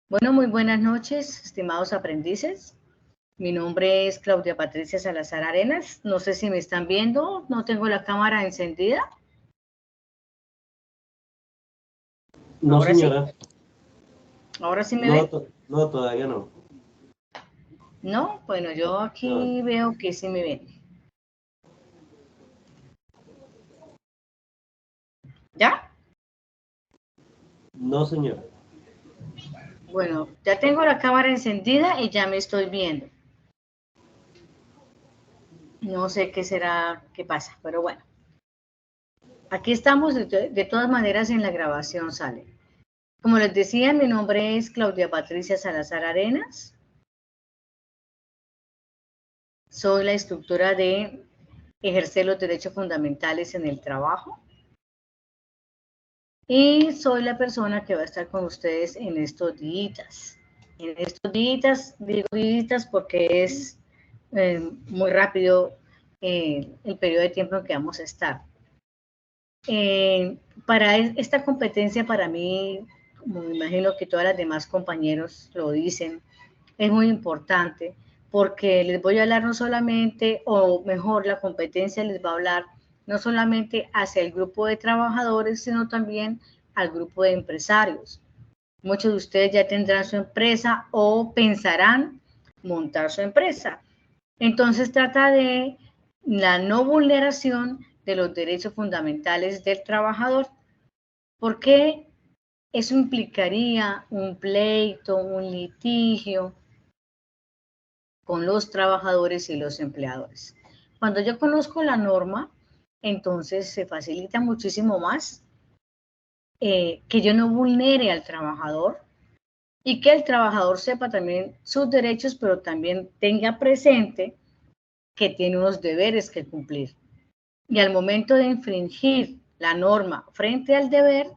Bueno, muy buenas noches, estimados aprendices. Mi nombre es Claudia Patricia Salazar Arenas. No sé si me están viendo, no tengo la cámara encendida. No, ¿Ahora señora. sí? ¿Ahora sí me ven? No, todavía no. No, bueno, yo aquí veo que sí me ven. ¿Ya? No, señora. Bueno, ya tengo la cámara encendida y ya me estoy viendo. No sé qué será, qué pasa, pero bueno. Aquí estamos, de todas maneras en la grabación sale. Como les decía, mi nombre es Claudia Patricia Salazar Arenas. Soy la instructora de ejercer los derechos fundamentales en el trabajo. Y soy la persona que va a estar con ustedes en estos días. En estos días, digo días porque es muy rápido el periodo de tiempo en que vamos a estar. Para esta competencia, para mí, como me imagino que todas las demás compañeros lo dicen, es muy importante porque les voy a hablar no solamente, o mejor, la competencia les va a hablar no solamente hacia el grupo de trabajadores, sino también al grupo de empresarios. Muchos de ustedes ya tendrán su empresa o pensarán montar su empresa. Entonces trata de la no vulneración de los derechos fundamentales del trabajador, porque eso implicaría un pleito, un litigio con los trabajadores y los empleadores. Cuando yo conozco la norma, entonces se facilita muchísimo más que yo no vulnere al trabajador y que el trabajador sepa también sus derechos, pero también tenga presente que tiene unos deberes que cumplir. Y al momento de infringir la norma frente al deber,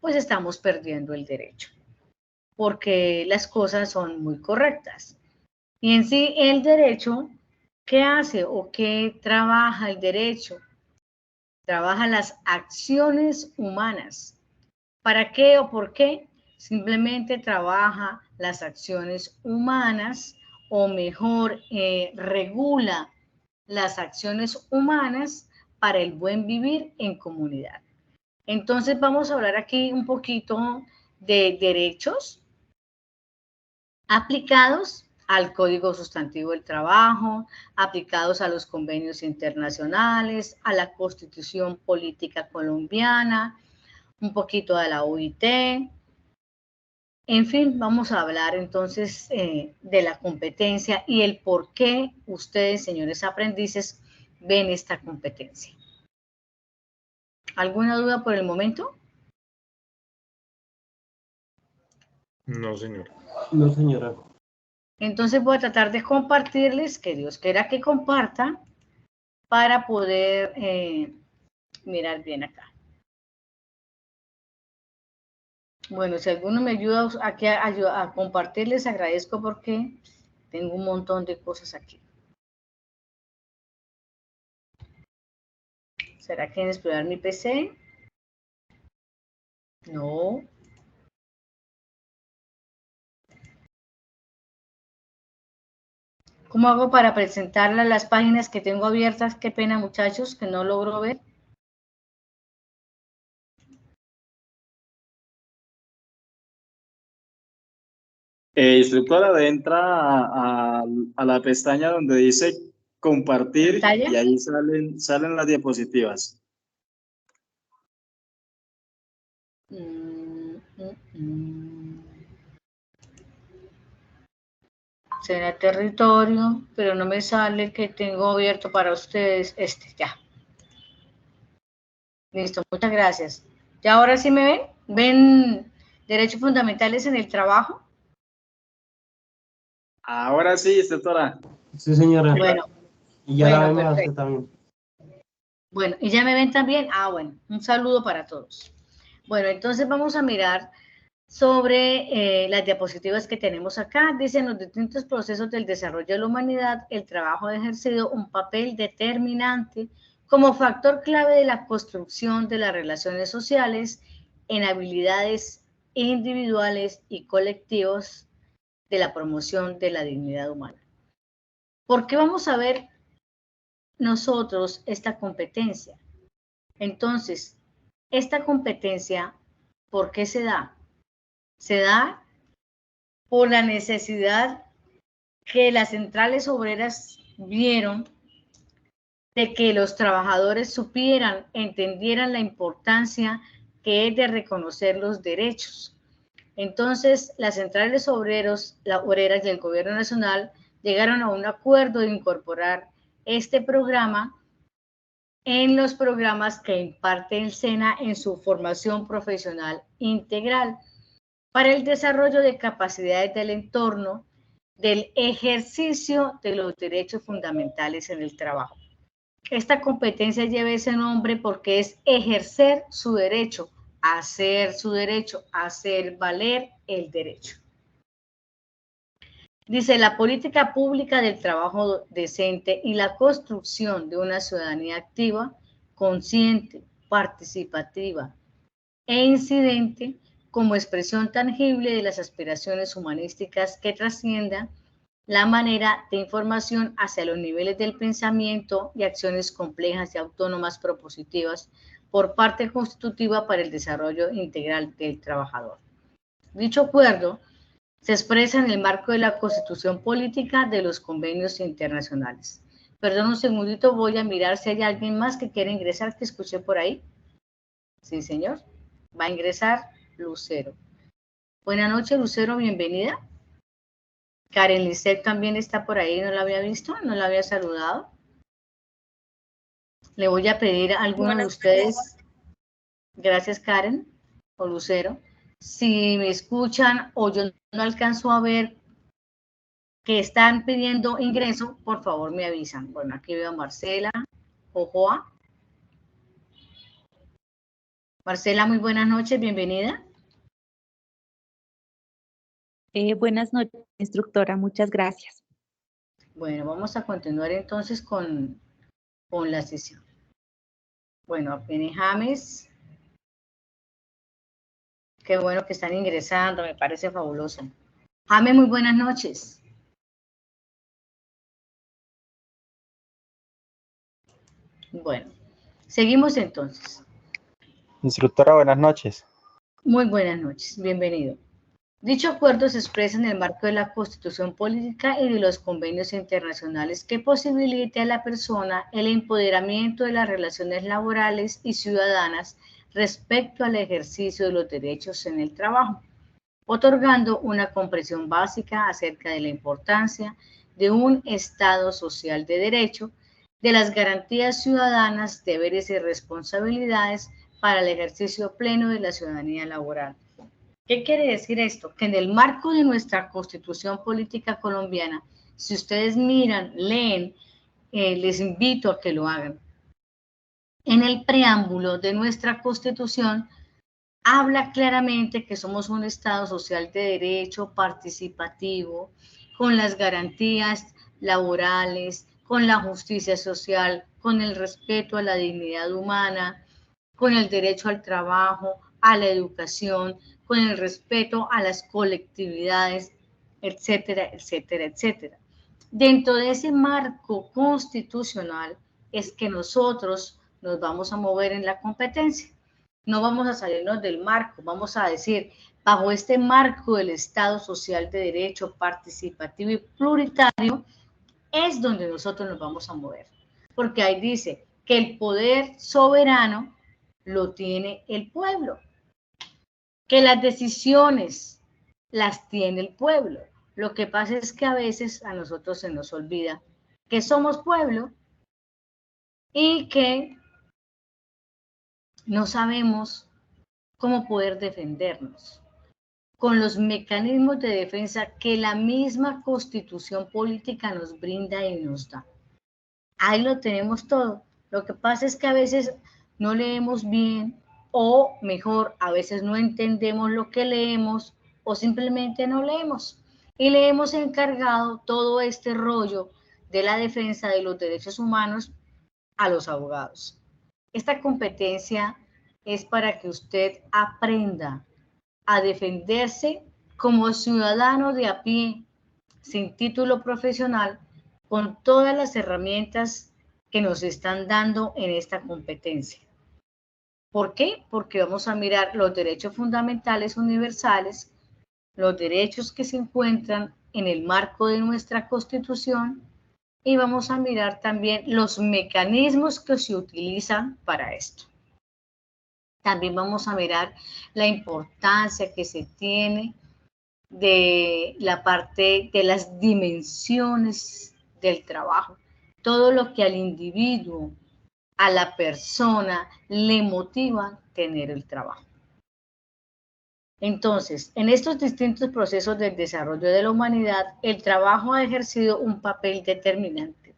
pues estamos perdiendo el derecho, porque las cosas son muy correctas. Y en sí, el derecho, ¿qué hace o qué trabaja el derecho? Trabaja las acciones humanas. ¿Para qué o por qué? Simplemente trabaja las acciones humanas, o mejor, regula las acciones humanas para el buen vivir en comunidad. Entonces vamos a hablar aquí un poquito de derechos aplicados al Código Sustantivo del Trabajo, aplicados a los convenios internacionales, a la Constitución Política Colombiana, un poquito de la OIT. En fin, vamos a hablar entonces de la competencia y el por qué ustedes, señores aprendices, ven esta competencia. ¿Alguna duda por el momento? No, señora. No, señora. Entonces voy a tratar de compartirles, que Dios quiera que comparta, para poder mirar bien acá. Bueno, si alguno me ayuda aquí a compartir, les agradezco porque tengo un montón de cosas aquí. ¿Será que en explorar mi PC? No. ¿Cómo hago para presentarlas las páginas que tengo abiertas? Qué pena, muchachos, que no logro ver. Instructora, entra a la pestaña donde dice compartir ¿Pantalla? y ahí salen las diapositivas. Será territorio, pero no me sale que tengo abierto para ustedes ya. Listo, muchas gracias. ¿Y ahora sí me ven? ¿Ven derechos fundamentales en el trabajo? Ahora sí, instructora. Sí, señora. Bueno, Y ya la bueno, vemos a usted perfecto. también. Bueno, ¿y ya me ven también? Ah, bueno, un saludo para todos. Bueno, entonces vamos a mirar sobre las diapositivas que tenemos acá. Dicen: los distintos procesos del desarrollo de la humanidad, el trabajo ha ejercido un papel determinante como factor clave de la construcción de las relaciones sociales en habilidades individuales y colectivos de la promoción de la dignidad humana. ¿Por qué vamos a ver nosotros esta competencia? Entonces, esta competencia, ¿por qué se da? Se da por la necesidad que las centrales obreras vieron de que los trabajadores supieran, entendieran la importancia que es de reconocer los derechos. Entonces, las centrales obreras y el gobierno nacional llegaron a un acuerdo de incorporar este programa en los programas que imparte el SENA en su formación profesional integral para el desarrollo de capacidades del entorno del ejercicio de los derechos fundamentales en el trabajo. Esta competencia lleva ese nombre porque es ejercer su derecho, hacer su derecho, hacer valer el derecho. Dice, la política pública del trabajo decente y la construcción de una ciudadanía activa, consciente, participativa e incidente como expresión tangible de las aspiraciones humanísticas que trasciendan la manera de información hacia los niveles del pensamiento y acciones complejas y autónomas propositivas por parte constitutiva para el desarrollo integral del trabajador. Dicho acuerdo se expresa en el marco de la Constitución Política de los convenios internacionales. Perdón un segundito, voy a mirar si hay alguien más que quiera ingresar, que escuché por ahí. Sí, señor. Va a ingresar Lucero. Buenas noches, Lucero, bienvenida. Karen Lisset también está por ahí, no la había visto, no la había saludado. Le voy a pedir a alguno de ustedes, gracias Karen o Lucero, si me escuchan o yo no alcanzo a ver que están pidiendo ingreso, por favor me avisan. Bueno, aquí veo a Marcela Ojoa. Marcela, muy buenas noches, bienvenida. Buenas noches, instructora, muchas gracias. Bueno, vamos a continuar entonces con la sesión. Bueno, apenas James. Qué bueno que están ingresando, me parece fabuloso. James, muy buenas noches. Bueno, seguimos entonces. Instructora, buenas noches. Muy buenas noches, bienvenido. Dicho acuerdo se expresa en el marco de la Constitución Política y de los convenios internacionales que posibilite a la persona el empoderamiento de las relaciones laborales y ciudadanas respecto al ejercicio de los derechos en el trabajo, otorgando una comprensión básica acerca de la importancia de un Estado social de derecho, de las garantías ciudadanas, deberes y responsabilidades para el ejercicio pleno de la ciudadanía laboral. ¿Qué quiere decir esto? Que en el marco de nuestra Constitución Política colombiana, si ustedes miran, leen, les invito a que lo hagan. En el preámbulo de nuestra Constitución habla claramente que somos un Estado social de derecho, participativo, con las garantías laborales, con la justicia social, con el respeto a la dignidad humana, con el derecho al trabajo, a la educación, con el respeto a las colectividades, etcétera, etcétera, etcétera. Dentro de ese marco constitucional es que nosotros nos vamos a mover en la competencia. No vamos a salirnos del marco, vamos a decir, bajo este marco del Estado social de derecho, participativo y pluritario, es donde nosotros nos vamos a mover. Porque ahí dice que el poder soberano lo tiene el pueblo, que las decisiones las tiene el pueblo. Lo que pasa es que a veces a nosotros se nos olvida que somos pueblo y que no sabemos cómo poder defendernos con los mecanismos de defensa que la misma Constitución Política nos brinda y nos da. Ahí lo tenemos todo. Lo que pasa es que a veces no leemos bien, o mejor, a veces no entendemos lo que leemos o simplemente no leemos. Y le hemos encargado todo este rollo de la defensa de los derechos humanos a los abogados. Esta competencia es para que usted aprenda a defenderse como ciudadano de a pie, sin título profesional, con todas las herramientas que nos están dando en esta competencia. ¿Por qué? Porque vamos a mirar los derechos fundamentales universales, los derechos que se encuentran en el marco de nuestra Constitución, y vamos a mirar también los mecanismos que se utilizan para esto. También vamos a mirar la importancia que se tiene de la parte de las dimensiones del trabajo, todo lo que al individuo, a la persona le motiva tener el trabajo. Entonces, en estos distintos procesos del desarrollo de la humanidad, el trabajo ha ejercido un papel determinante,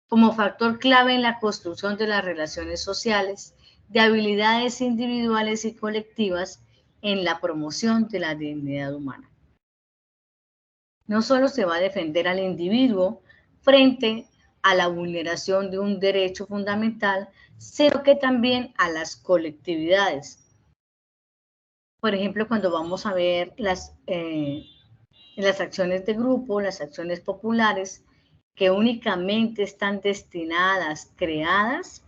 como factor clave en la construcción de las relaciones sociales, de habilidades individuales y colectivas, en la promoción de la dignidad humana. No solo se va a defender al individuo frente a la vulneración de un derecho fundamental, sino que también a las colectividades. Por ejemplo, cuando vamos a ver las acciones de grupo, las acciones populares, que únicamente están destinadas, creadas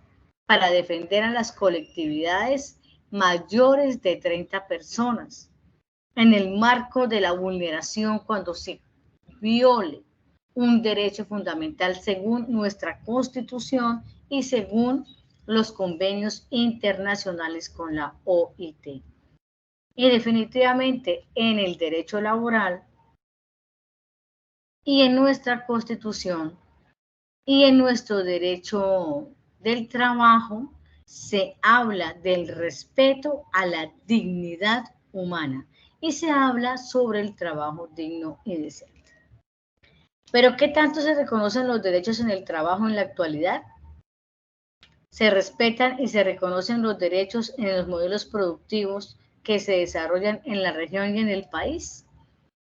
para defender a las colectividades mayores de 30 personas, en el marco de la vulneración cuando se viole un derecho fundamental según nuestra Constitución y según los convenios internacionales con la OIT. Y definitivamente en el derecho laboral y en nuestra Constitución y en nuestro derecho del trabajo se habla del respeto a la dignidad humana y se habla sobre el trabajo digno y decente. Pero ¿qué tanto se reconocen los derechos en el trabajo en la actualidad? Se respetan y se reconocen los derechos en los modelos productivos que se desarrollan en la región y en el país.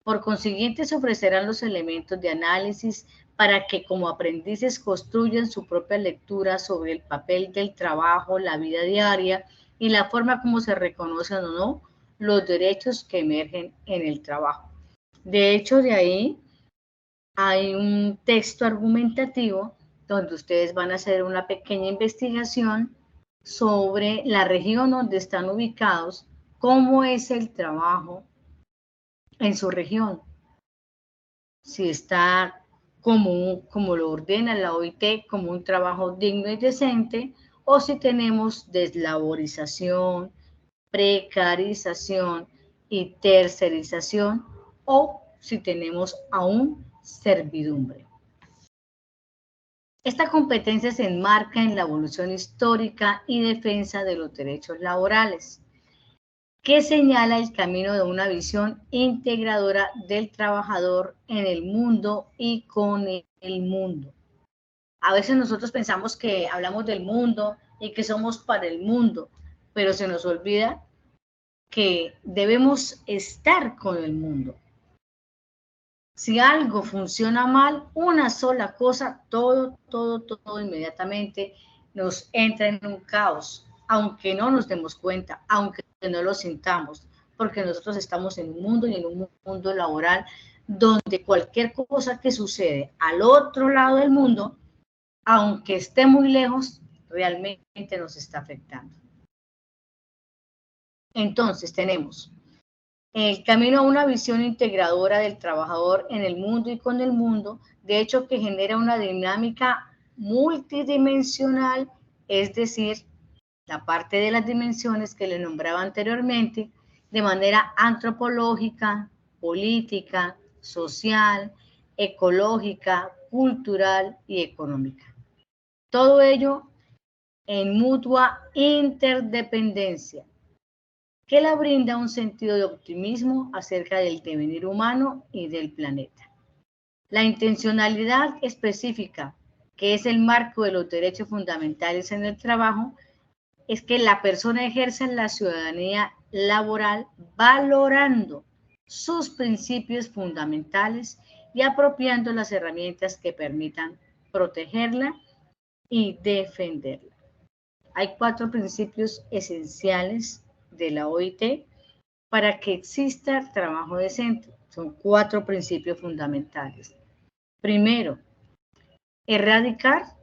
Por consiguiente, se ofrecerán los elementos de análisis para que como aprendices construyan su propia lectura sobre el papel del trabajo, la vida diaria y la forma como se reconocen o no los derechos que emergen en el trabajo. De hecho, de ahí hay un texto argumentativo donde ustedes van a hacer una pequeña investigación sobre la región donde están ubicados, cómo es el trabajo en su región, si está como lo ordena la OIT, como un trabajo digno y decente, o si tenemos deslaborización, precarización y tercerización, o si tenemos aún servidumbre. Esta competencia se enmarca en la evolución histórica y defensa de los derechos laborales, que señala el camino de una visión integradora del trabajador en el mundo y con el mundo. A veces nosotros pensamos que hablamos del mundo y que somos para el mundo, pero se nos olvida que debemos estar con el mundo. Si algo funciona mal, una sola cosa, todo inmediatamente nos entra en un caos, aunque no nos demos cuenta, aunque no lo sintamos, porque nosotros estamos en un mundo y en un mundo laboral donde cualquier cosa que sucede al otro lado del mundo, aunque esté muy lejos, realmente nos está afectando. Entonces tenemos el camino a una visión integradora del trabajador en el mundo y con el mundo, de hecho que genera una dinámica multidimensional, es decir, la parte de las dimensiones que le nombraba anteriormente, de manera antropológica, política, social, ecológica, cultural y económica. Todo ello en mutua interdependencia, que le brinda un sentido de optimismo acerca del devenir humano y del planeta. La intencionalidad específica, que es el marco de los derechos fundamentales en el trabajo, es que la persona ejerza la ciudadanía laboral valorando sus principios fundamentales y apropiando las herramientas que permitan protegerla y defenderla. Hay 4 principios esenciales de la OIT para que exista trabajo decente. Son 4 principios fundamentales. Primero, erradicar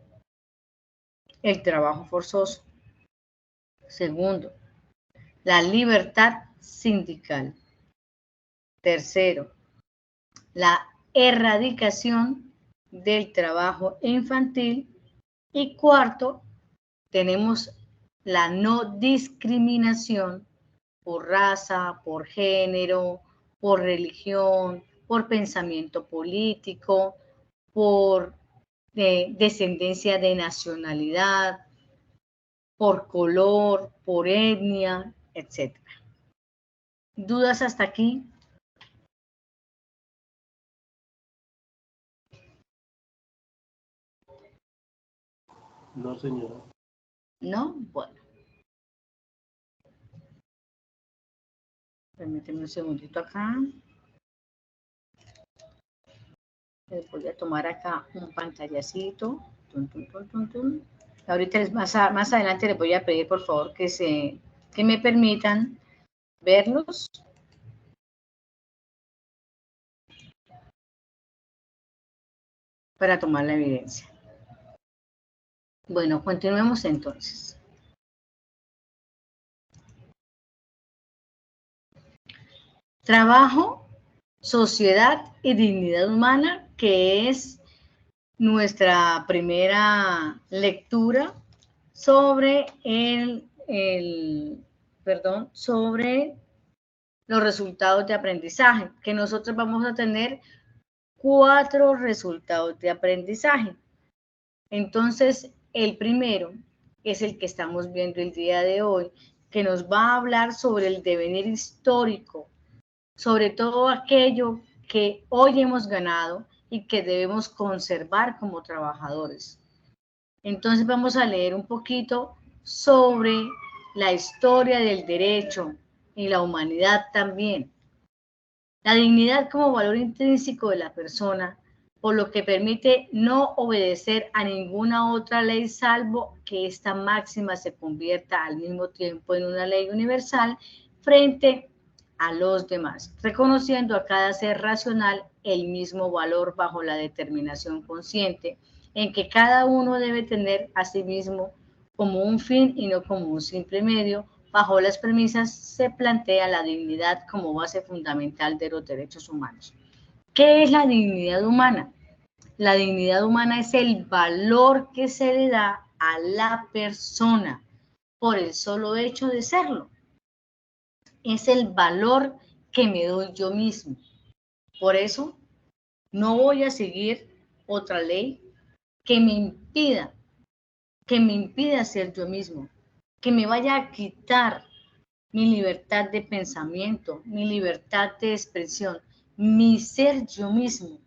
el trabajo forzoso. Segundo, la libertad sindical. Tercero, la erradicación del trabajo infantil. Y cuarto, tenemos la no discriminación por raza, por género, por religión, por pensamiento político, por descendencia de nacionalidad, por color, por etnia, etc. ¿Dudas hasta aquí? No, señora. ¿No? Bueno. Permíteme un segundito acá. Les voy a tomar acá un pantallacito. Tum, tum, tum, tum, tum. Ahorita más adelante les voy a pedir por favor que me permitan verlos. Para tomar la evidencia. Bueno, continuemos entonces. Trabajo, sociedad y dignidad humana, que es nuestra primera lectura sobre sobre los resultados de aprendizaje, que nosotros vamos a tener 4 resultados de aprendizaje. Entonces, el primero es el que estamos viendo el día de hoy, que nos va a hablar sobre el devenir histórico, sobre todo aquello que hoy hemos ganado y que debemos conservar como trabajadores. Entonces vamos a leer un poquito sobre la historia del derecho y la humanidad también. La dignidad como valor intrínseco de la persona, por lo que permite no obedecer a ninguna otra ley salvo que esta máxima se convierta al mismo tiempo en una ley universal frente a los demás, reconociendo a cada ser racional el mismo valor bajo la determinación consciente en que cada uno debe tener a sí mismo como un fin y no como un simple medio. Bajo las premisas se plantea la dignidad como base fundamental de los derechos humanos. ¿Qué es la dignidad humana? La dignidad humana es el valor que se le da a la persona por el solo hecho de serlo. Es el valor que me doy yo mismo. Por eso no voy a seguir otra ley que me impida ser yo mismo, que me vaya a quitar mi libertad de pensamiento, mi libertad de expresión, mi ser yo mismo,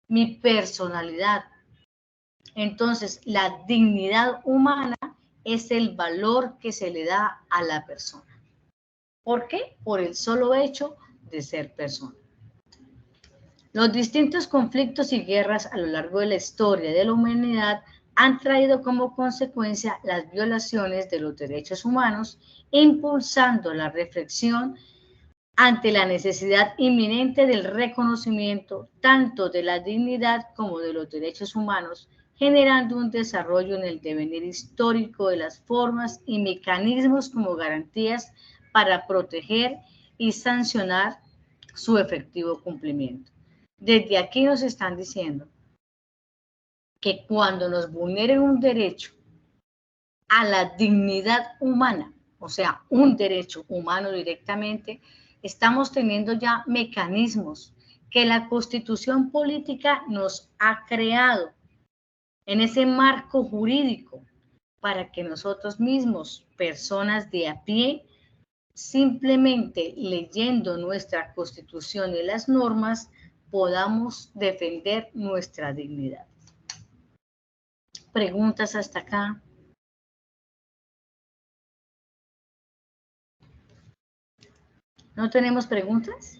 mi personalidad. Entonces, la dignidad humana es el valor que se le da a la persona. ¿Por qué? Por el solo hecho de ser persona. Los distintos conflictos y guerras a lo largo de la historia de la humanidad han traído como consecuencia las violaciones de los derechos humanos, impulsando la reflexión ante la necesidad inminente del reconocimiento tanto de la dignidad como de los derechos humanos, generando un desarrollo en el devenir histórico de las formas y mecanismos como garantías para proteger y sancionar su efectivo cumplimiento. Desde aquí nos están diciendo que cuando nos vulneren un derecho a la dignidad humana, o sea, un derecho humano directamente, estamos teniendo ya mecanismos que la Constitución política nos ha creado en ese marco jurídico para que nosotros mismos, personas de a pie, simplemente leyendo nuestra Constitución y las normas, podamos defender nuestra dignidad. ¿Preguntas hasta acá? ¿No tenemos preguntas?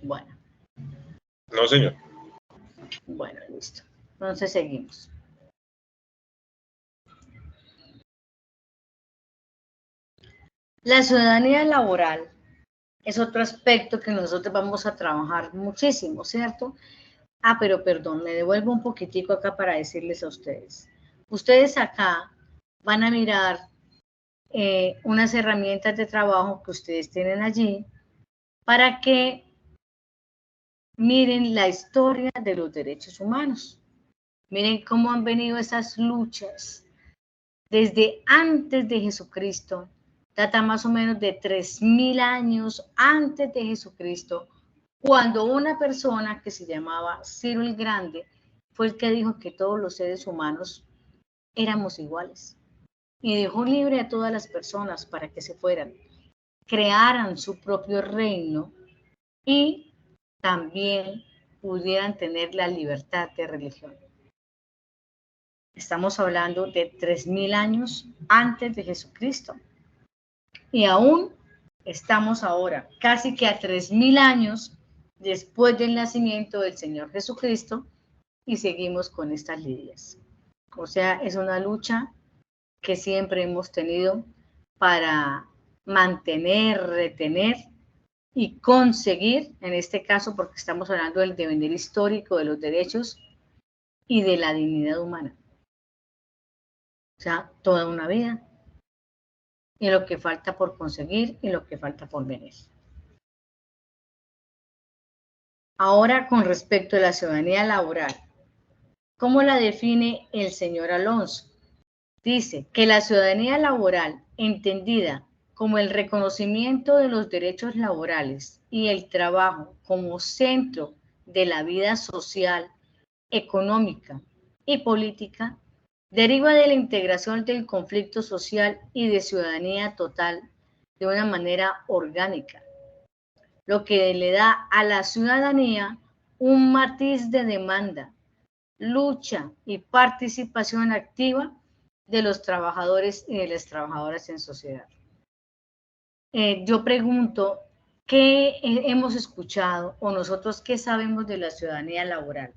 Bueno. No, señor. Bueno, listo. Entonces seguimos. La ciudadanía laboral es otro aspecto que nosotros vamos a trabajar muchísimo, ¿cierto? Ah, pero perdón, me devuelvo un poquitico acá para decirles a ustedes. Ustedes acá van a mirar unas herramientas de trabajo que ustedes tienen allí para que miren la historia de los derechos humanos. Miren cómo han venido esas luchas desde antes de Jesucristo, data más o menos de 3000 años antes de Jesucristo, cuando una persona que se llamaba Ciro el Grande fue el que dijo que todos los seres humanos éramos iguales y dejó libre a todas las personas para que se fueran, crearan su propio reino y también pudieran tener la libertad de religión. Estamos hablando de 3000 años antes de Jesucristo. Y aún estamos ahora, casi que a 3000 años después del nacimiento del Señor Jesucristo, y seguimos con estas lidias. O sea, es una lucha que siempre hemos tenido para mantener, retener y conseguir, en este caso, porque estamos hablando del devenir histórico de los derechos y de la dignidad humana. O sea, toda una vida. Y lo que falta por conseguir y lo que falta por venir. Ahora, con respecto a la ciudadanía laboral, ¿cómo la define el señor Alonso? Dice que la ciudadanía laboral, entendida como el reconocimiento de los derechos laborales y el trabajo como centro de la vida social, económica y política, deriva de la integración del conflicto social y de ciudadanía total de una manera orgánica, lo que le da a la ciudadanía un matiz de demanda, lucha y participación activa de los trabajadores y de las trabajadoras en sociedad. Yo pregunto, ¿qué hemos escuchado o nosotros qué sabemos de la ciudadanía laboral?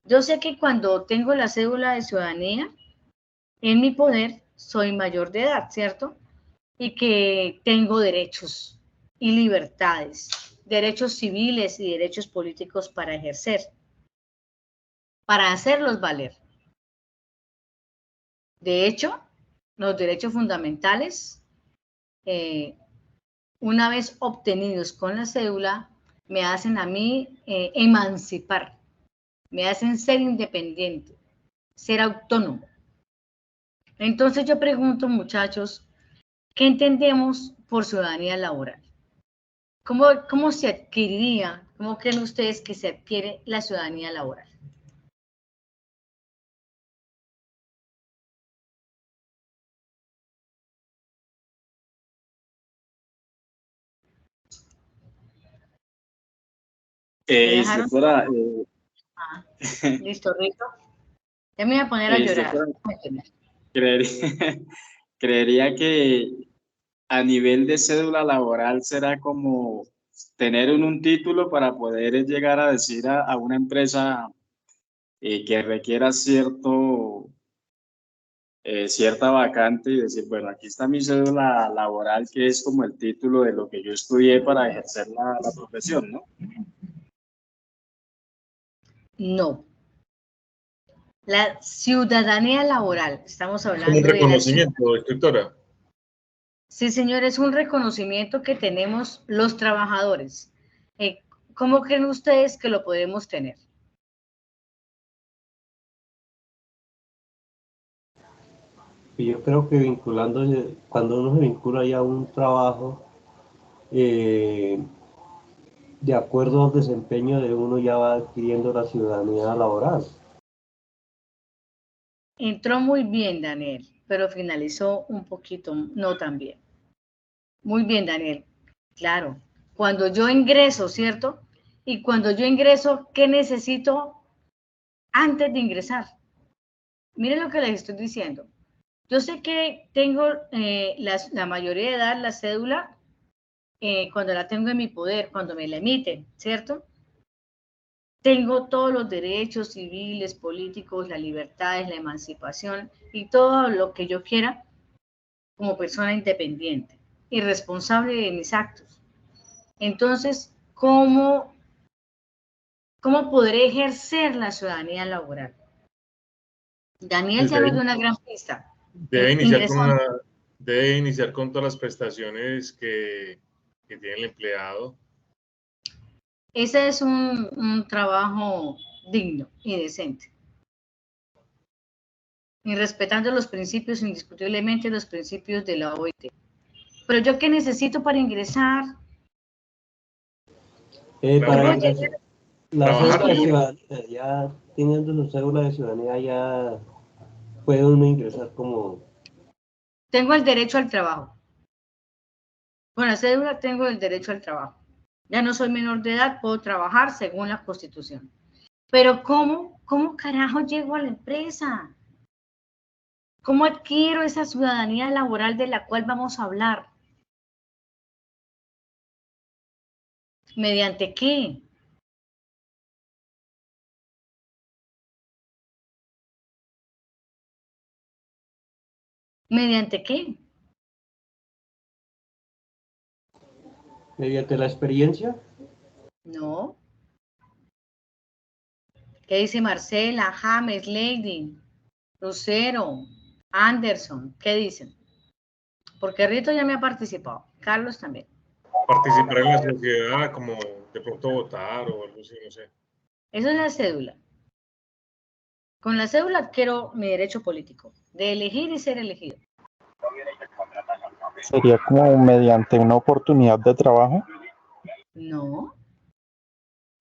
Yo sé que cuando tengo la cédula de ciudadanía en mi poder, soy mayor de edad, ¿cierto? Y que tengo derechos y libertades, derechos civiles y derechos políticos para ejercer, para hacerlos valer. De hecho, los derechos fundamentales, una vez obtenidos con la cédula, me hacen a mí emancipar, me hacen ser independiente, ser autónomo. Entonces yo pregunto, muchachos, ¿qué entendemos por ciudadanía laboral? ¿Cómo se adquiriría, cómo creen ustedes que se adquiere la ciudadanía laboral? Instructora, Listo, Rico. Ya me voy a poner a llorar. Creería que a nivel de cédula laboral será como tener un título para poder llegar a decir a una empresa que requiera cierta vacante y decir, bueno, aquí está mi cédula laboral, que es como el título de lo que yo estudié para ejercer la profesión, ¿no? No. La ciudadanía laboral, estamos hablando un reconocimiento, instructora. Sí, señor, es un reconocimiento que tenemos los trabajadores. ¿Cómo creen ustedes que lo podemos tener? Yo creo que cuando uno se vincula ya a un trabajo, de acuerdo al desempeño de uno ya va adquiriendo la ciudadanía laboral. Entró muy bien, Daniel, pero finalizó un poquito, no tan bien. Muy bien, Daniel. Claro, cuando yo ingreso, ¿cierto? Y cuando yo ingreso, ¿qué necesito antes de ingresar? Miren lo que les estoy diciendo. Yo sé que tengo la mayoría de edad, la cédula, cuando la tengo en mi poder, cuando me la emiten, ¿cierto? Tengo todos los derechos civiles, políticos, las libertades, la emancipación y todo lo que yo quiera como persona independiente y responsable de mis actos. Entonces, ¿cómo podré ejercer la ciudadanía laboral? Daniel ya nos dio una gran pista. Debe iniciar con todas las prestaciones que tiene el empleado. Ese es un trabajo digno y decente. Y respetando los principios, indiscutiblemente los principios de la OIT. Pero yo, ¿qué necesito para ingresar? Para ingresar, la cédula de ciudadanía, ya teniendo su cédula de ciudadanía, ya puede uno ingresar como... Tengo el derecho al trabajo. Con la cédula tengo el derecho al trabajo. Ya no soy menor de edad, puedo trabajar según la Constitución. Pero ¿cómo carajo llego a la empresa? ¿Cómo adquiero esa ciudadanía laboral de la cual vamos a hablar? ¿Mediante qué? ¿Mediante qué? ¿Mediante la experiencia? No. ¿Qué dice Marcela, James, Lady, Lucero, Anderson? ¿Qué dicen? Porque Rito ya me ha participado. Carlos también. Participar en la sociedad, como de pronto votar o algo así, no sé. Eso es la cédula. Con la cédula adquiero mi derecho político, de elegir y ser elegido. ¿Sería como mediante una oportunidad de trabajo? No.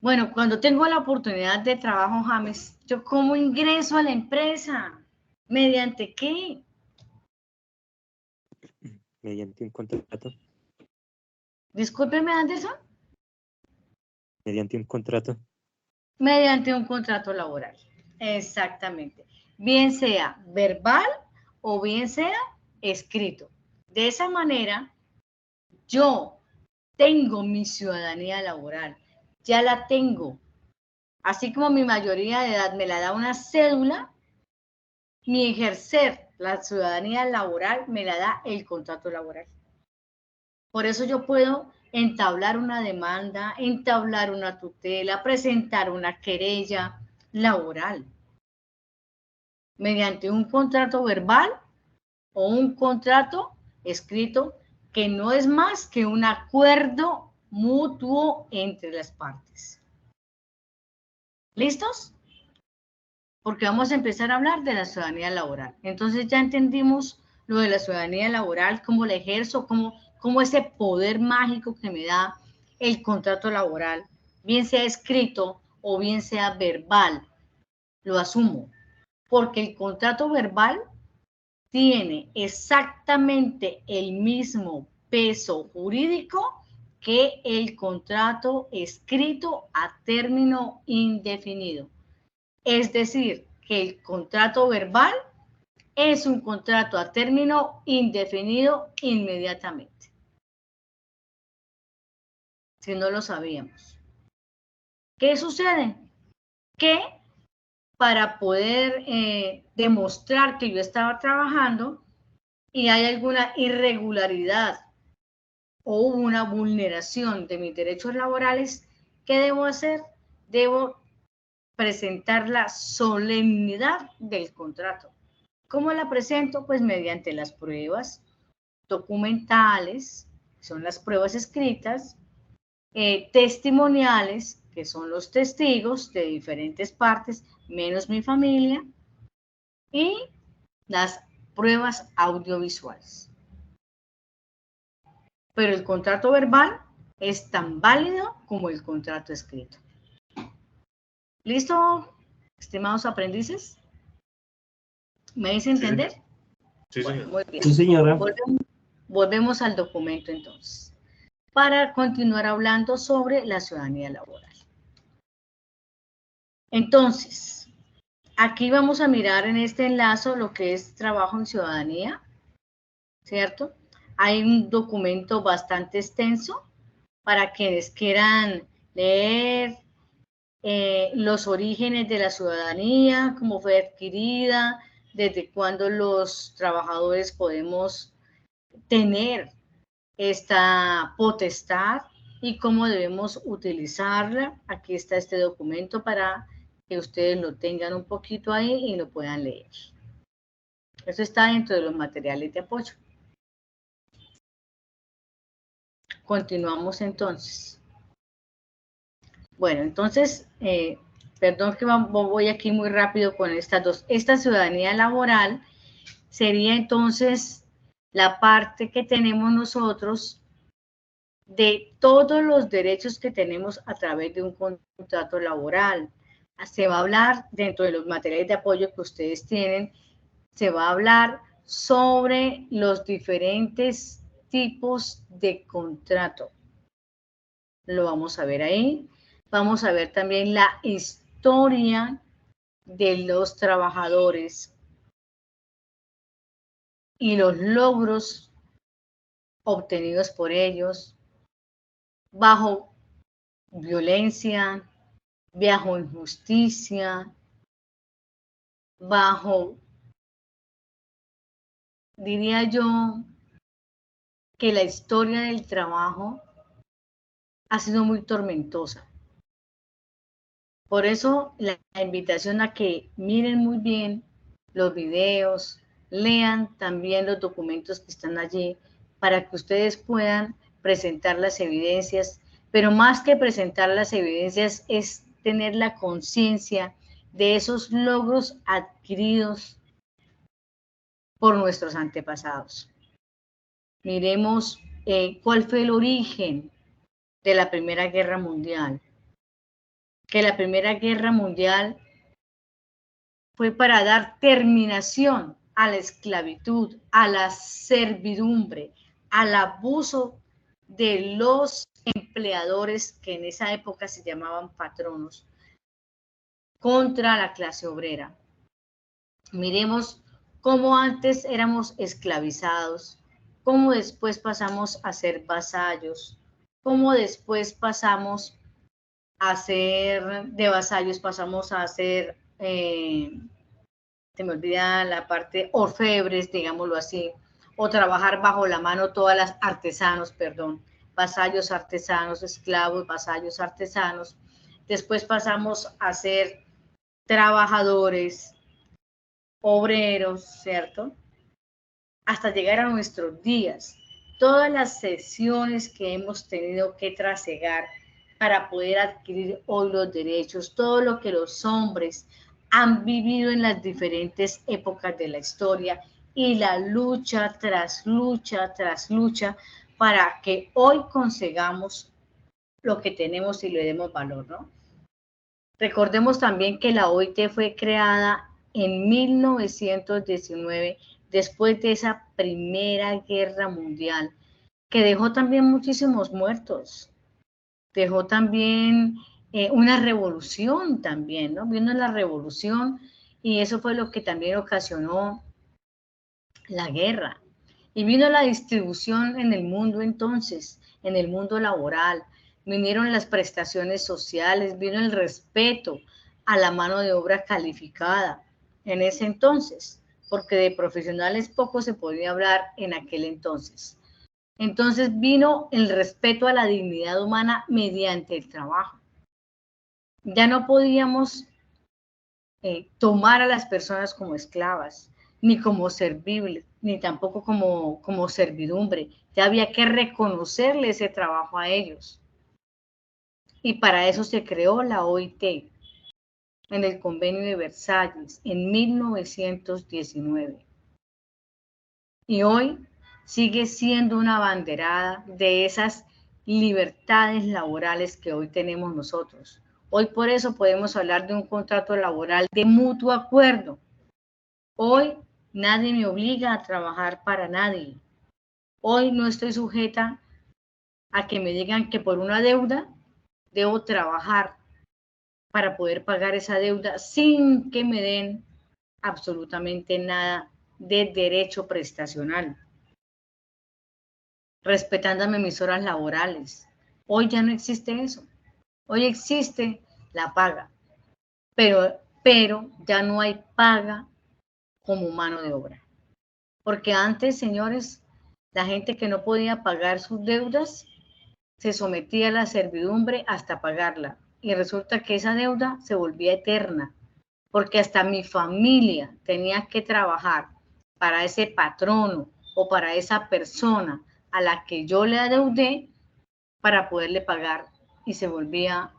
Bueno, cuando tengo la oportunidad de trabajo, James, ¿yo cómo ingreso a la empresa? ¿Mediante qué? Mediante un contrato. Discúlpeme, Anderson. Mediante un contrato. Mediante un contrato laboral. Exactamente. Bien sea verbal o bien sea escrito. De esa manera, yo tengo mi ciudadanía laboral. Ya la tengo. Así como mi mayoría de edad me la da una cédula, mi ejercer la ciudadanía laboral me la da el contrato laboral. Por eso yo puedo entablar una demanda, entablar una tutela, presentar una querella laboral mediante un contrato verbal o un contrato escrito que no es más que un acuerdo mutuo entre las partes. ¿Listos? Porque vamos a empezar a hablar de la ciudadanía laboral. Entonces ya entendimos lo de la ciudadanía laboral, cómo la ejerzo, cómo ese poder mágico que me da el contrato laboral, bien sea escrito o bien sea verbal, lo asumo. Porque el contrato verbal tiene exactamente el mismo peso jurídico que el contrato escrito a término indefinido. Es decir, que el contrato verbal es un contrato a término indefinido inmediatamente. Si no lo sabíamos. ¿Qué sucede? Que para poder demostrar que yo estaba trabajando y hay alguna irregularidad o una vulneración de mis derechos laborales, ¿qué debo hacer? Debo presentar la solemnidad del contrato. ¿Cómo la presento? Pues mediante las pruebas documentales, que son las pruebas escritas, testimoniales, que son los testigos de diferentes partes, menos mi familia, y las pruebas audiovisuales. Pero el contrato verbal es tan válido como el contrato escrito. ¿Listo, estimados aprendices? ¿Me hice entender? Sí, bueno, señor. muy bien. Sí, señora. Volvemos al documento entonces, para continuar hablando sobre la ciudadanía laboral. Entonces, aquí vamos a mirar en este enlace lo que es trabajo en ciudadanía, ¿cierto? Hay un documento bastante extenso para quienes quieran leer los orígenes de la ciudadanía, cómo fue adquirida, desde cuándo los trabajadores podemos tener esta potestad y cómo debemos utilizarla. Aquí está este documento para que ustedes lo tengan un poquito ahí y lo puedan leer. Eso está dentro de los materiales de apoyo. Continuamos entonces. Bueno, entonces, perdón que voy aquí muy rápido con estas dos. Esta ciudadanía laboral sería entonces la parte que tenemos nosotros de todos los derechos que tenemos a través de un contrato laboral. Se va a hablar dentro de los materiales de apoyo que ustedes tienen, se va a hablar sobre los diferentes tipos de contrato. Lo vamos a ver ahí. Vamos a ver también la historia de los trabajadores y los logros obtenidos por ellos bajo violencia, bajo injusticia, bajo, diría yo, que la historia del trabajo ha sido muy tormentosa. Por eso la invitación a que miren muy bien los videos, lean también los documentos que están allí para que ustedes puedan presentar las evidencias, pero más que presentar las evidencias es tener la conciencia de esos logros adquiridos por nuestros antepasados. Miremos cuál fue el origen de la Primera Guerra Mundial. Que la Primera Guerra Mundial fue para dar terminación a la esclavitud, a la servidumbre, al abuso de los empleadores que en esa época se llamaban patronos, contra la clase obrera. Miremos cómo antes éramos esclavizados, cómo después pasamos a ser vasallos, cómo después pasamos a ser de vasallos, pasamos a ser, se me olvida la parte, orfebres, digámoslo así, o trabajar bajo la mano todas las artesanos, perdón, vasallos artesanos, esclavos, vasallos artesanos. Después pasamos a ser trabajadores, obreros, ¿cierto? Hasta llegar a nuestros días. Todas las sesiones que hemos tenido que trasegar para poder adquirir hoy los derechos, todo lo que los hombres han vivido en las diferentes épocas de la historia y la lucha tras lucha tras lucha para que hoy consigamos lo que tenemos y le demos valor, ¿no? Recordemos también que la OIT fue creada en 1919, después de esa Primera Guerra Mundial, que dejó también muchísimos muertos, dejó también una revolución también, ¿no? Vino la revolución y eso fue lo que también ocasionó la guerra. Y vino la distribución en el mundo entonces, en el mundo laboral, vinieron las prestaciones sociales, vino el respeto a la mano de obra calificada en ese entonces, porque de profesionales poco se podía hablar en aquel entonces. Entonces vino el respeto a la dignidad humana mediante el trabajo. Ya no podíamos tomar a las personas como esclavas, ni como servibles, ni tampoco como servidumbre. Ya había que reconocerle ese trabajo a ellos. Y para eso se creó la OIT en el Convenio de Versalles en 1919. Y hoy sigue siendo una abanderada de esas libertades laborales que hoy tenemos nosotros. Hoy por eso podemos hablar de un contrato laboral de mutuo acuerdo. Hoy nadie me obliga a trabajar para nadie. Hoy no estoy sujeta a que me digan que por una deuda debo trabajar para poder pagar esa deuda sin que me den absolutamente nada de derecho prestacional, respetándome mis horas laborales. Hoy ya no existe eso. Hoy existe la paga, pero ya no hay paga como mano de obra. Porque antes, señores, La gente que no podía pagar sus deudas se sometía a la servidumbre hasta pagarla. Y resulta que esa deuda se volvía eterna, porque hasta mi familia tenía que trabajar para ese patrono o para esa persona a la que yo le adeudé para poderle pagar, y se volvía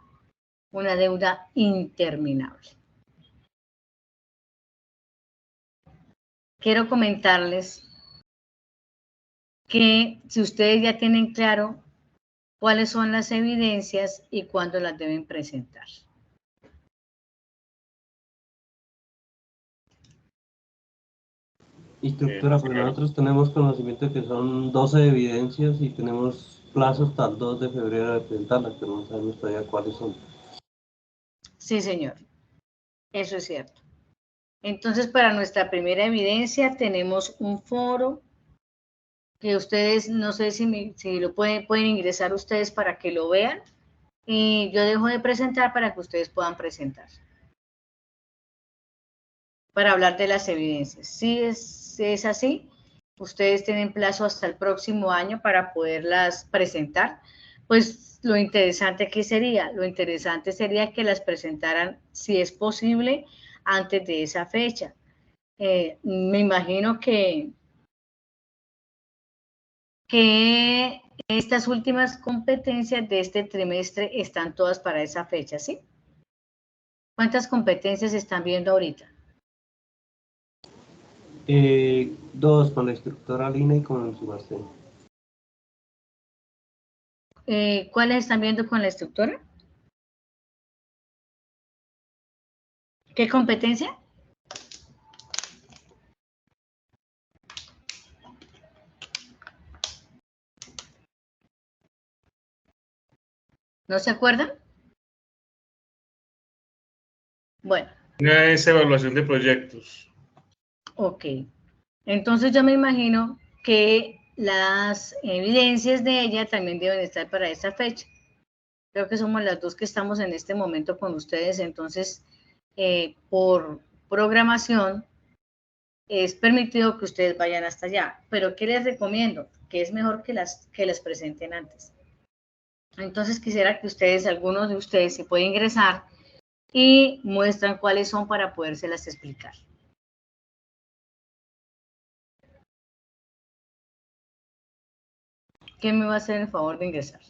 una deuda interminable. Quiero comentarles que si ustedes ya tienen claro cuáles son las evidencias y cuándo las deben presentar. Instructora, pues nosotros tenemos conocimiento de que son 12 evidencias y tenemos plazos hasta el 2 de febrero de presentarlas, pero no sabemos todavía cuáles son. Sí, señor. Eso es cierto. Entonces, para nuestra primera evidencia tenemos un foro que ustedes, no sé si lo pueden ingresar ustedes para que lo vean, y yo dejo de presentar para que ustedes puedan presentar, para hablar de las evidencias. Si es así, ustedes tienen plazo hasta el próximo año para poderlas presentar. Pues lo interesante aquí sería, que las presentaran, si es posible, antes de esa fecha. Me imagino que estas últimas competencias de este trimestre están todas para esa fecha, ¿sí? ¿Cuántas competencias están viendo ahorita? 2 con la instructora Lina y con Sebastián. ¿Cuáles están viendo con la instructora? ¿Qué competencia? ¿No se acuerdan? Bueno. Una es evaluación de proyectos. Ok. Entonces yo me imagino que las evidencias de ella también deben estar para esta fecha. Creo que somos las dos que estamos en este momento con ustedes, entonces por programación es permitido que ustedes vayan hasta allá. Pero ¿qué les recomiendo? Que es mejor que las presenten antes. Entonces quisiera que ustedes, algunos de ustedes, se pueden ingresar y muestran cuáles son para podérselas explicar. ¿Quién me va a hacer el favor de ingresar?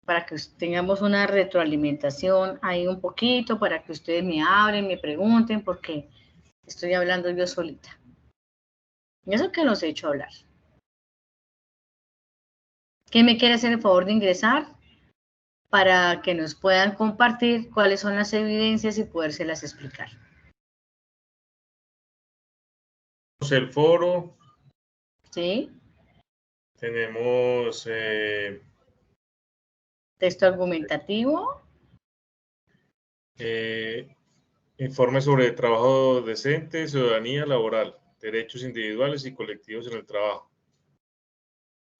Para que tengamos una retroalimentación ahí un poquito, para que ustedes me hablen, me pregunten, porque estoy hablando yo solita. Y eso que los he hecho hablar. ¿Quién me quiere hacer el favor de ingresar? Para que nos puedan compartir cuáles son las evidencias y podérselas explicar. El foro. ¿Sí? Tenemos Texto argumentativo. Informe sobre trabajo decente, ciudadanía laboral, derechos individuales y colectivos en el trabajo.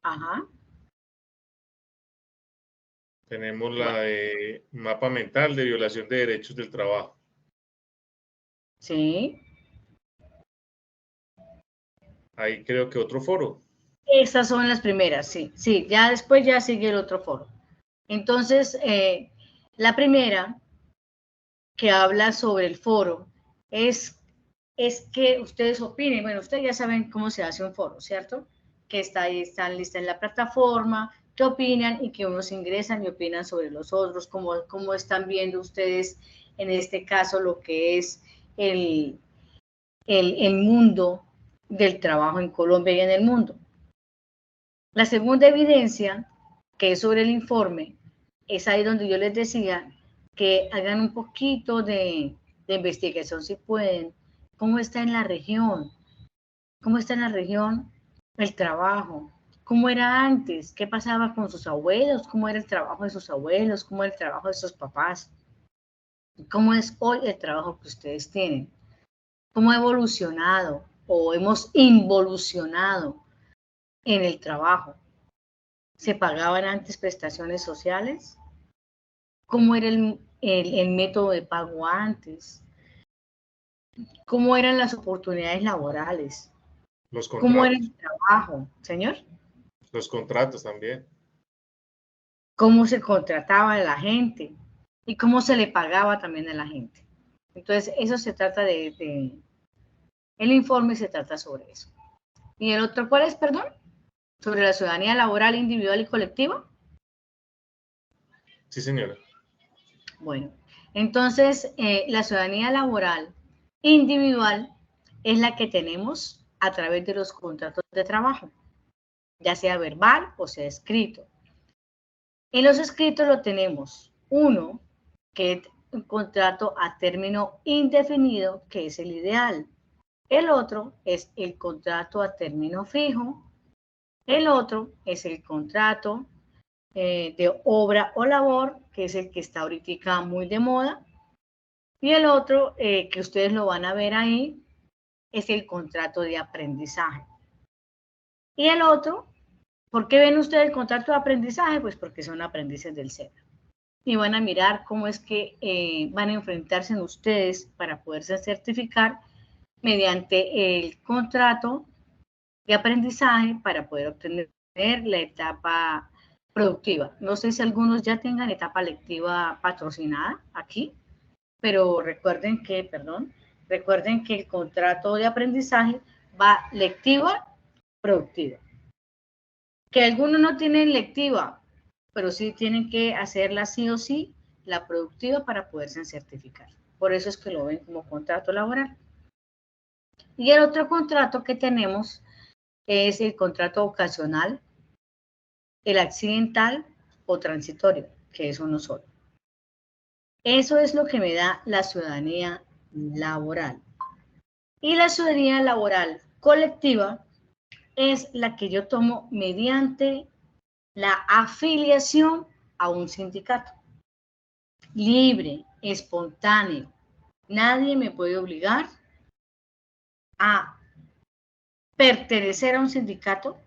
Ajá. Tenemos la de mapa mental de violación de derechos del trabajo. Sí. Ahí creo que otro foro. Estas son las primeras, sí. Sí, ya después ya sigue el otro foro. Entonces, la primera que habla sobre el foro es que ustedes opinen. Bueno, ustedes ya saben cómo se hace un foro, ¿cierto? Que está ahí, están listas en la plataforma, que opinan y que unos ingresan y opinan sobre los otros, cómo están viendo ustedes en este caso lo que es el mundo del trabajo en Colombia y en el mundo. La segunda evidencia, que es sobre el informe, es ahí donde yo les decía que hagan un poquito de investigación si pueden. ¿Cómo está en la región? ¿Cómo está en la región el trabajo? ¿Cómo era antes? ¿Qué pasaba con sus abuelos? ¿Cómo era el trabajo de sus abuelos? ¿Cómo era el trabajo de sus papás? ¿Cómo es hoy el trabajo que ustedes tienen? ¿Cómo ha evolucionado o hemos involucionado en el trabajo? ¿Se pagaban antes prestaciones sociales? ¿Cómo era el método de pago antes? ¿Cómo eran las oportunidades laborales? Los cómo era contratos. el trabajo, señor, Los contratos también. cómo se contrataba a la gente y cómo se le pagaba también a la gente. Entonces, eso se trata el informe se trata sobre eso. ¿Y el otro cuál es, perdón? Sobre la ciudadanía laboral, individual y colectiva. Sí, señora. Bueno, entonces la ciudadanía laboral individual es la que tenemos a través de los contratos de trabajo, ya sea verbal o sea escrito. En los escritos lo tenemos uno, que es un contrato a término indefinido, que es el ideal. El otro es el contrato a término fijo. El otro es el contrato de obra o labor, que es el que está ahorita muy de moda. Y el otro, que ustedes lo van a ver ahí, es el contrato de aprendizaje. Y el otro, ¿por qué ven ustedes el contrato de aprendizaje? Pues porque son aprendices del SENA. Y van a mirar cómo es que van a enfrentarse en ustedes para poderse certificar mediante el contrato de aprendizaje para poder obtener la etapa productiva. No sé si algunos ya tengan etapa lectiva patrocinada aquí, pero recuerden que el contrato de aprendizaje va lectiva, productiva. Que algunos no tienen lectiva, pero sí tienen que hacerla sí o sí, la productiva para poderse certificar. Por eso es que lo ven como contrato laboral. Y el otro contrato que tenemos es el contrato ocasional, el accidental o transitorio, que es uno solo. Eso es lo que me da la ciudadanía laboral. Y la ciudadanía laboral colectiva es la que yo tomo mediante la afiliación a un sindicato. Libre, espontáneo. Nadie me puede obligar a pertenecer a un sindicato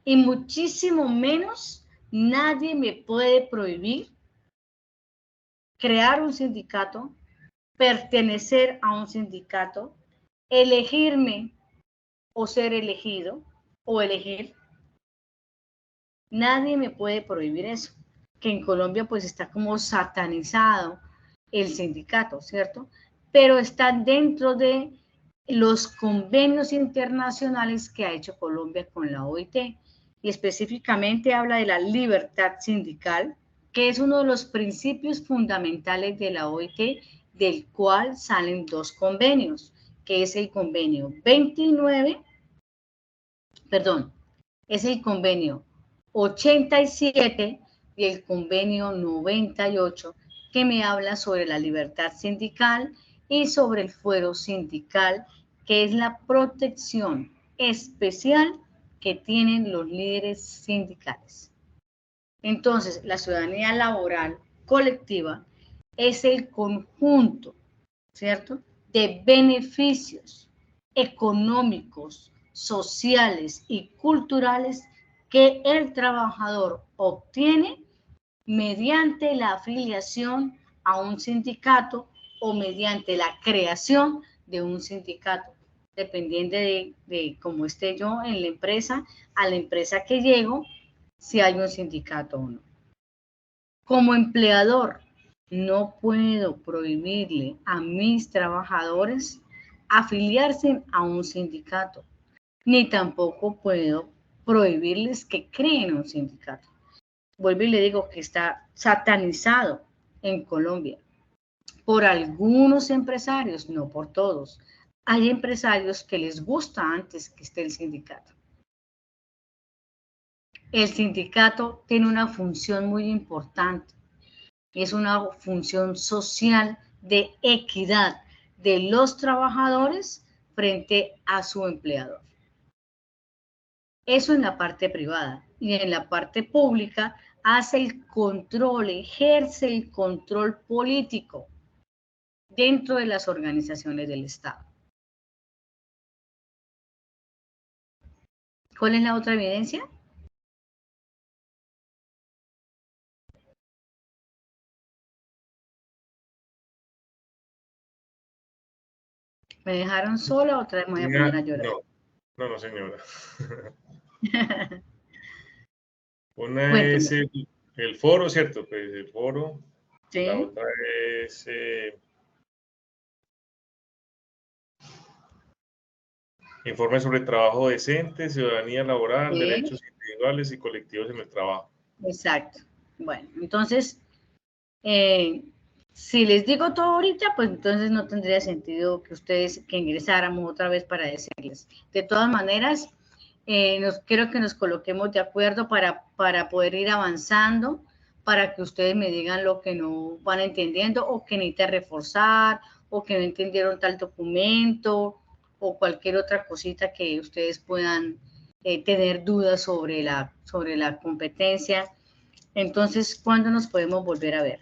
y muchísimo menos nadie me puede prohibir crear un sindicato, pertenecer a un sindicato, elegirme o ser elegido o elegir. Nadie me puede prohibir eso, que en Colombia pues está como satanizado el sindicato, ¿cierto? Pero está dentro de los convenios internacionales que ha hecho Colombia con la OIT y específicamente habla de la libertad sindical, que es uno de los principios fundamentales de la OIT, del cual salen dos convenios, que es el convenio 29, perdón, es el convenio 87 y el convenio 98, que me habla sobre la libertad sindical y sobre el fuero sindical, que es la protección especial que tienen los líderes sindicales. Entonces, la ciudadanía laboral colectiva es el conjunto, ¿cierto?, de beneficios económicos, sociales y culturales que el trabajador obtiene mediante la afiliación a un sindicato o mediante la creación de un sindicato, dependiendo de cómo esté yo en la empresa, a la empresa que llego, si hay un sindicato o no. Como empleador, no puedo prohibirle a mis trabajadores afiliarse a un sindicato, ni tampoco puedo prohibirles que creen un sindicato. Vuelvo y le digo que está satanizado en Colombia por algunos empresarios, no por todos. Hay empresarios que les gusta antes que esté el sindicato. El sindicato tiene una función muy importante. Es una función social de equidad de los trabajadores frente a su empleador. Eso en la parte privada. Y en la parte pública hace el control, ejerce el control político dentro de las organizaciones del Estado. ¿Cuál es la otra evidencia? ¿Me dejaron sola o otra vez me voy a poner a llorar? No, No, no, señora. Una Cuéntame. es el foro, ¿cierto? Pues el foro. ¿Sí? La otra es informe sobre trabajo decente, ciudadanía laboral, Sí, derechos individuales y colectivos en el trabajo. exacto. Bueno, entonces, si les digo todo ahorita, pues entonces no tendría sentido que ustedes, que ingresáramos otra vez para decirles. De todas maneras, quiero que nos coloquemos de acuerdo para poder ir avanzando, para que ustedes me digan lo que no van entendiendo o que necesitan reforzar o que no entendieron tal documento o cualquier otra cosita que ustedes puedan tener dudas sobre la competencia. Entonces, ¿cuándo nos podemos volver a ver?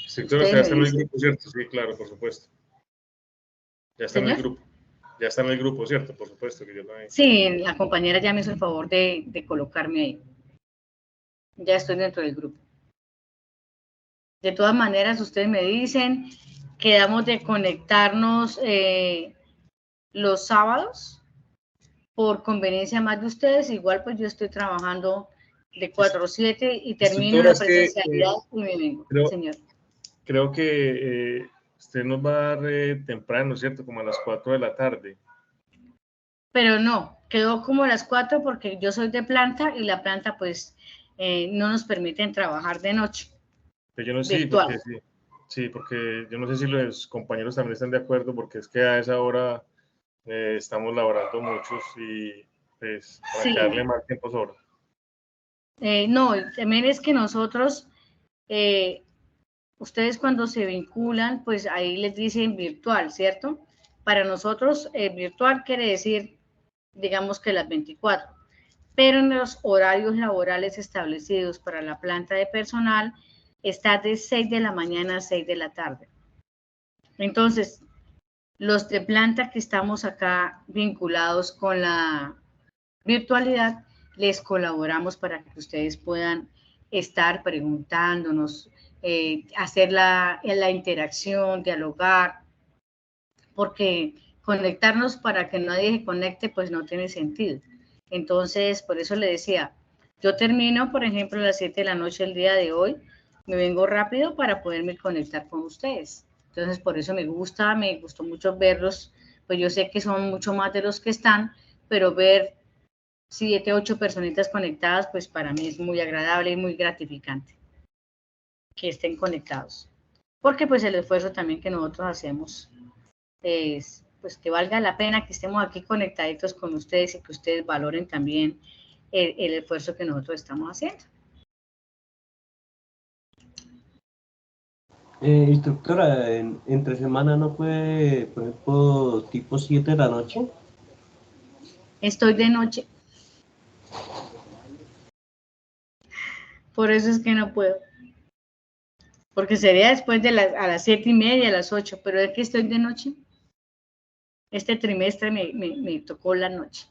Instructora, Ustedes usted ya me está en el dicen. grupo, ¿cierto? Sí, claro, por supuesto. Ya está en el ¿Señor? grupo. Ya está en el grupo, ¿cierto? Por supuesto que yo también. Sí, la compañera ya me hizo el favor de colocarme ahí. Ya estoy dentro del grupo. De todas maneras, ustedes me dicen, quedamos de conectarnos los sábados por conveniencia más de ustedes. Igual pues yo estoy trabajando de 4 a 7 y termino Instructora, la es que presencialidad y me vengo, señor. creo que usted nos va a dar temprano, ¿cierto? Como a las 4 de la tarde. Pero no, quedó como a las 4 porque yo soy de planta y la planta pues no nos permiten trabajar de noche. Pero yo no sé, virtual. porque sí, porque yo no sé si los compañeros también están de acuerdo, porque es que a esa hora estamos laborando muchos y pues para Sí. quedarle más tiempo sobra. No, también es que nosotros, ustedes cuando se vinculan, pues ahí les dicen virtual, ¿cierto? Para nosotros virtual quiere decir, digamos que las 24, pero en los horarios laborales establecidos para la planta de personal está de 6 de la mañana a 6 de la tarde. Entonces, los de planta que estamos acá vinculados con la virtualidad, les colaboramos para que ustedes puedan estar preguntándonos, hacer la interacción, dialogar, porque conectarnos para que nadie se conecte, pues no tiene sentido. Entonces, por eso le decía, yo termino, por ejemplo, a las 7 de la noche el día de hoy, me vengo rápido para poderme conectar con ustedes. Entonces, por eso me gustó mucho verlos, pues yo sé que son mucho más de los que están, pero ver 7, 8 personitas conectadas, pues para mí es muy agradable y muy gratificante que estén conectados. Porque pues el esfuerzo también que nosotros hacemos es pues que valga la pena que estemos aquí conectaditos con ustedes y que ustedes valoren también el esfuerzo que nosotros estamos haciendo. Instructora, entre semana no puede, por ejemplo, tipo 7 de la noche. Estoy de noche. Por eso es que no puedo. Porque sería después de a las 7:30, a las 8, pero es que estoy de noche. Este trimestre me tocó la noche.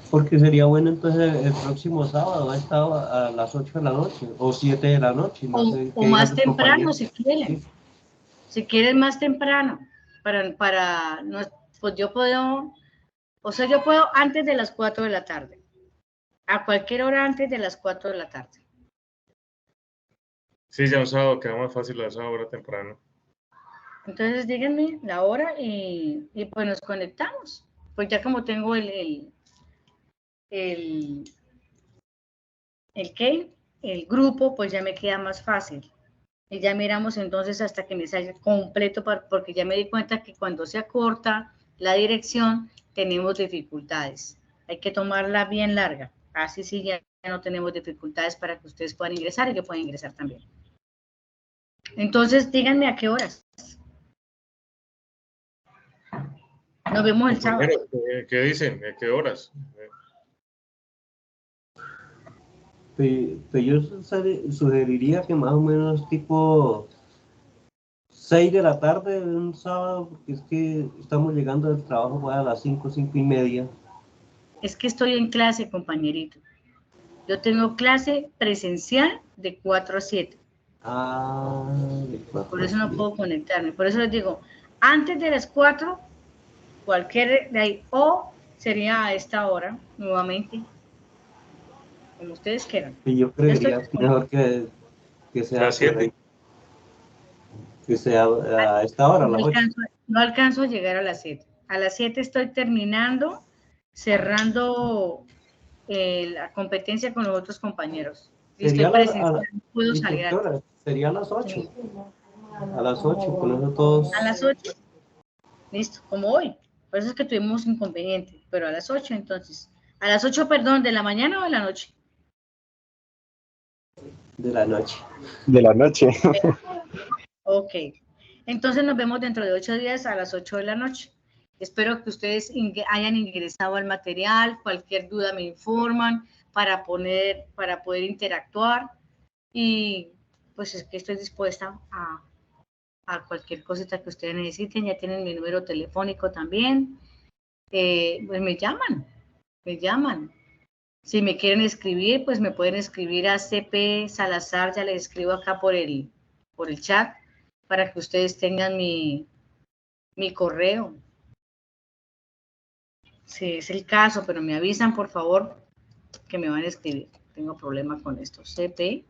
Porque sería bueno entonces el próximo sábado a las 8 de la noche o 7 de la noche. No sé O qué digan más los temprano, compañeros. si quieren. Sí. Si quieren más temprano, no, pues yo puedo, o sea, yo puedo antes de las 4 de la tarde. A cualquier hora antes de las 4 de la tarde. Sí, ya un sábado queda más fácil a esa hora temprano. Entonces díganme la hora y pues nos conectamos. Pues ya como tengo el grupo, pues ya me queda más fácil. Y ya miramos entonces hasta que me salga completo, porque ya me di cuenta que cuando se acorta la dirección tenemos dificultades. Hay que tomarla bien larga. Así sí ya no tenemos dificultades para que ustedes puedan ingresar y yo pueda ingresar también. Entonces díganme a qué horas. Nos vemos el sábado. ¿Qué dicen? ¿A qué horas? Pues yo sugeriría que más o menos tipo 6 de la tarde de un sábado, porque es que estamos llegando del trabajo pues, a las 5, 5:30. Es que estoy en clase, compañerito. Yo tengo clase presencial de 4 a 7. Ah, de 4 Por a eso no 7. puedo conectarme. Por eso les digo, Antes de las 4, cualquier de ahí, o sería a esta hora, nuevamente, como ustedes quieran. Y yo Yo estoy creería mejor que sea Las 7. que sea a esta hora, a las 8. No alcanzo a llegar a las 7. A las 7 estoy terminando, cerrando la competencia con los otros compañeros. Y estoy presencial, no puedo salir antes. Instructora, sería a las 8. Sí. A las 8, con eso todos. A las 8, listo, como hoy. Por eso es que tuvimos inconveniente, pero a las 8 entonces. A las 8, perdón, ¿de la mañana o de la noche? De la noche. De la noche. Ok. Entonces nos vemos dentro de 8 días a las 8 de la noche. Espero que ustedes hayan ingresado al material. Cualquier duda me informan para poder interactuar. Y pues es que estoy dispuesta a cualquier cosita que ustedes necesiten. Ya tienen mi número telefónico también. Pues me llaman. Si me quieren escribir, pues me pueden escribir a CP Salazar, ya les escribo acá por el chat, para que ustedes tengan mi correo. Si es el caso, pero me avisan, por favor, que me van a escribir. Tengo problema con esto. CP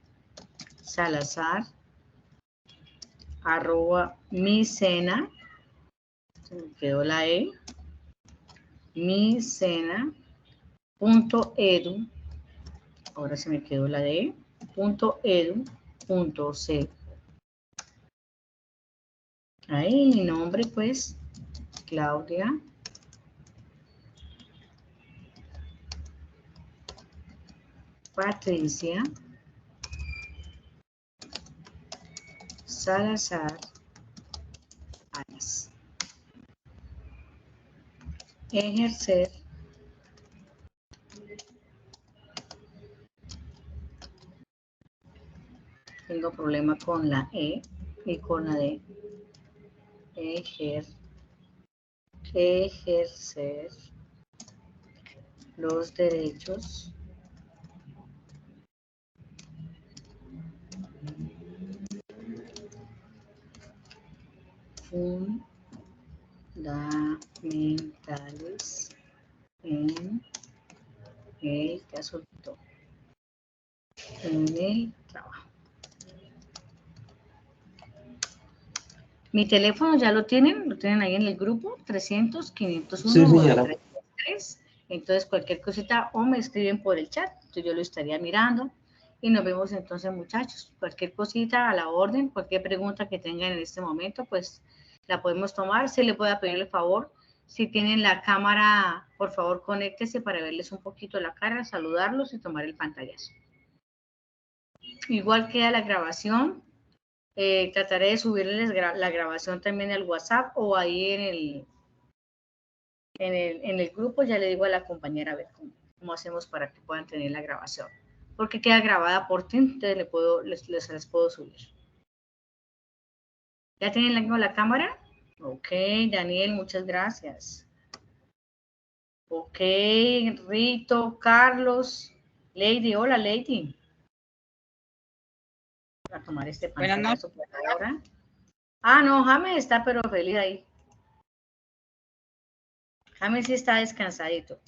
Salazar @micena, se me quedó la E, micena.edu, ahora se me quedó la D, .edu.c. Ahí mi nombre, pues, Claudia Patricia Salazar Arias. Ejercer tengo problema con la E y con la D. Ejercer los derechos fundamentales en el asunto, en el trabajo. Mi teléfono ya lo tienen ahí en el grupo, 300-501. Sí, señora. 93. Entonces cualquier cosita o me escriben por el chat, entonces yo lo estaría mirando y nos vemos entonces, muchachos. Cualquier cosita a la orden, cualquier pregunta que tengan en este momento, pues la podemos tomar. Se le puede pedir el favor, si tienen la cámara, por favor conéctese para verles un poquito la cara, saludarlos y tomar el pantallazo. Igual queda la grabación. Trataré de subirles la grabación también al WhatsApp o ahí en el grupo. Ya le digo a la compañera a ver cómo hacemos para que puedan tener la grabación, porque queda grabada por ti, entonces les puedo subir. ¿Ya tienen la cámara? Ok, Daniel, muchas gracias. Ok, Rito, Carlos, Lady, hola Lady. Voy a tomar este pantallazo por ahora. Ah, no, James está pero feliz ahí. James sí está descansadito.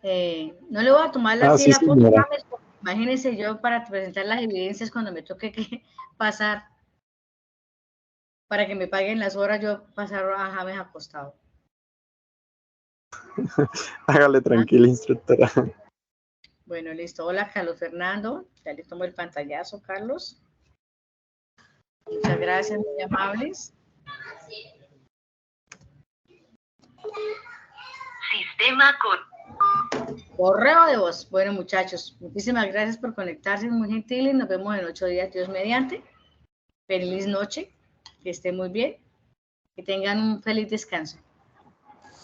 No le voy a tomar la Sí, foto, señora. James, porque imagínense yo para presentar las evidencias cuando me toque que pasar, para que me paguen las horas, yo pasar a James acostado. Hágale tranquila, instructora. Bueno, listo. Hola, Carlos Fernando. Ya le tomo el pantallazo, Carlos. Muchas gracias, muy amables. Sistema con correo de voz. Bueno, muchachos, muchísimas gracias por conectarse, muy gentiles. Nos vemos en 8 días, Dios mediante. Feliz noche, que estén muy bien, que tengan un feliz descanso.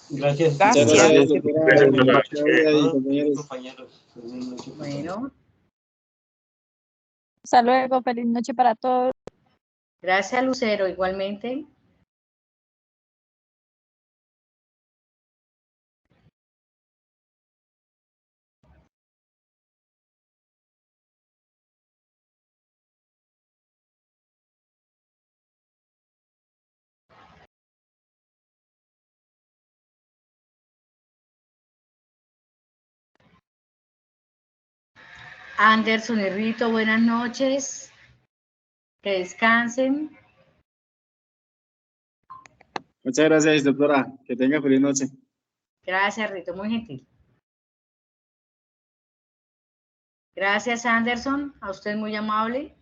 Gracias. Gracias, compañeros. Bueno, Hasta luego, feliz noche para todos. gracias, Lucero, igualmente. Anderson y Rito, buenas noches. Que descansen. Muchas gracias, instructora. Que tenga feliz noche. Gracias, Rito, muy gentil. Gracias, Anderson, a usted muy amable.